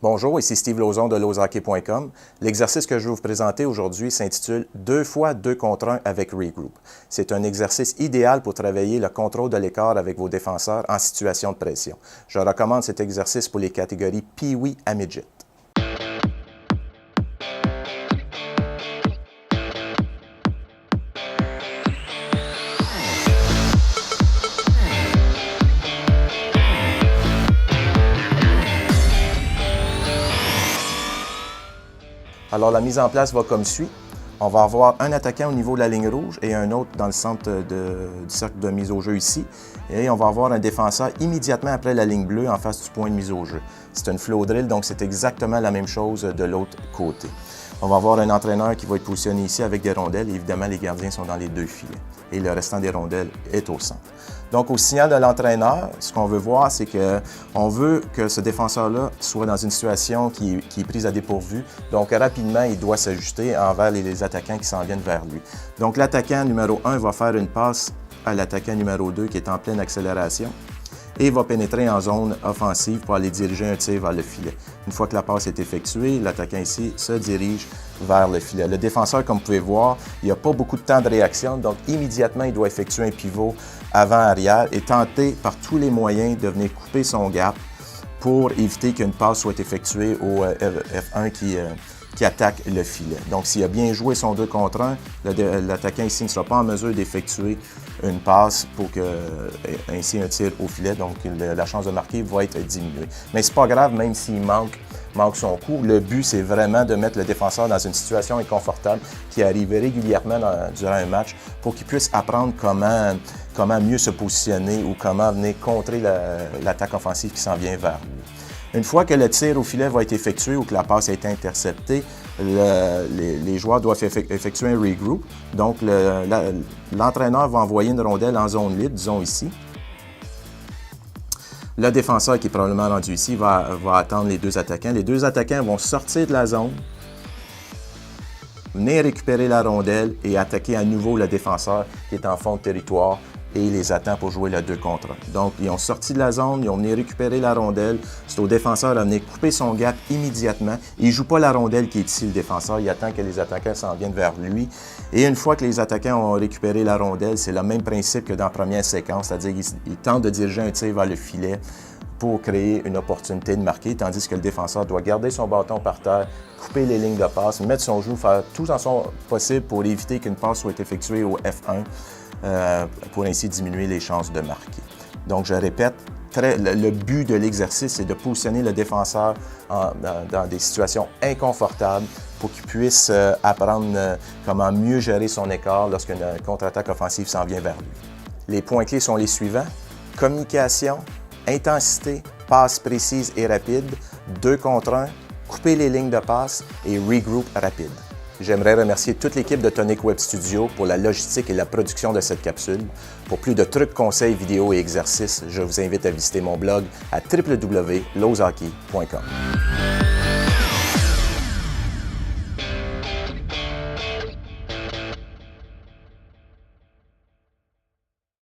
Bonjour, ici Steve Lauzon de lozhockey.com. L'exercice que je vais vous présenter aujourd'hui s'intitule 2 fois 2 contre 1 avec Regroup. C'est un exercice idéal pour travailler le contrôle de l'écart avec vos défenseurs en situation de pression. Je recommande cet exercice pour les catégories Pee-wee à Midget. Alors, la mise en place va comme suit. On va avoir un attaquant au niveau de la ligne rouge et un autre dans le centre du cercle de mise au jeu ici. Et on va avoir un défenseur immédiatement après la ligne bleue en face du point de mise au jeu. C'est une flow drill, donc c'est exactement la même chose de l'autre côté. On va avoir un entraîneur qui va être positionné ici avec des rondelles. Et évidemment, les gardiens sont dans les deux filets. Et le restant des rondelles est au centre. Donc, au signal de l'entraîneur, ce qu'on veut voir, c'est qu'on veut que ce défenseur-là soit dans une situation qui est prise à dépourvu. Donc, rapidement, il doit s'ajuster envers les attaquants qui s'en viennent vers lui. Donc, l'attaquant numéro 1 va faire une passe à l'attaquant numéro 2 qui est en pleine accélération et va pénétrer en zone offensive pour aller diriger un tir vers le filet. Une fois que la passe est effectuée, l'attaquant ici se dirige vers le filet. Le défenseur, comme vous pouvez voir, il n'y a pas beaucoup de temps de réaction, donc immédiatement, il doit effectuer un pivot avant-arrière et tenter par tous les moyens de venir couper son gap pour éviter qu'une passe soit effectuée au F1 qui attaque le filet. Donc, s'il a bien joué son 2 contre 1, l'attaquant ici ne sera pas en mesure d'effectuer une passe pour ainsi un tir au filet. Donc, la chance de marquer va être diminuée. Mais c'est pas grave, même s'il manque son coup. Le but, c'est vraiment de mettre le défenseur dans une situation inconfortable qui arrive régulièrement durant un match pour qu'il puisse apprendre comment mieux se positionner ou comment venir contrer l'attaque offensive qui s'en vient vers lui. Une fois que le tir au filet va être effectué ou que la passe a été interceptée, les joueurs doivent effectuer un regroup. Donc, l'entraîneur va envoyer une rondelle en zone libre, disons ici. Le défenseur, qui est probablement rendu ici, va attendre les deux attaquants. Les deux attaquants vont sortir de la zone, venir récupérer la rondelle et attaquer à nouveau le défenseur qui est en fond de territoire et les attend pour jouer le 2 contre 1. Donc, ils ont sorti de la zone, ils ont venu récupérer la rondelle. C'est au défenseur de venir couper son gap immédiatement. Il ne joue pas la rondelle qui est ici, le défenseur. Il attend que les attaquants s'en viennent vers lui. Et une fois que les attaquants ont récupéré la rondelle, c'est le même principe que dans la première séquence, c'est-à-dire qu'ils tentent de diriger un tir vers le filet pour créer une opportunité de marquer, tandis que le défenseur doit garder son bâton par terre, couper les lignes de passe, mettre son genou, faire tout en son possible pour éviter qu'une passe soit effectuée au F1. Pour ainsi diminuer les chances de marquer. Donc, je répète, le but de l'exercice, c'est de positionner le défenseur dans des situations inconfortables pour qu'il puisse apprendre comment mieux gérer son écart lorsqu'une contre-attaque offensive s'en vient vers lui. Les points clés sont les suivants: communication, intensité, passe précise et rapide, 2 contre 1, couper les lignes de passe et regroup rapide. J'aimerais remercier toute l'équipe de Tonic Web Studio pour la logistique et la production de cette capsule. Pour plus de trucs, conseils, vidéos et exercices, je vous invite à visiter mon blog à www.lozhockey.com.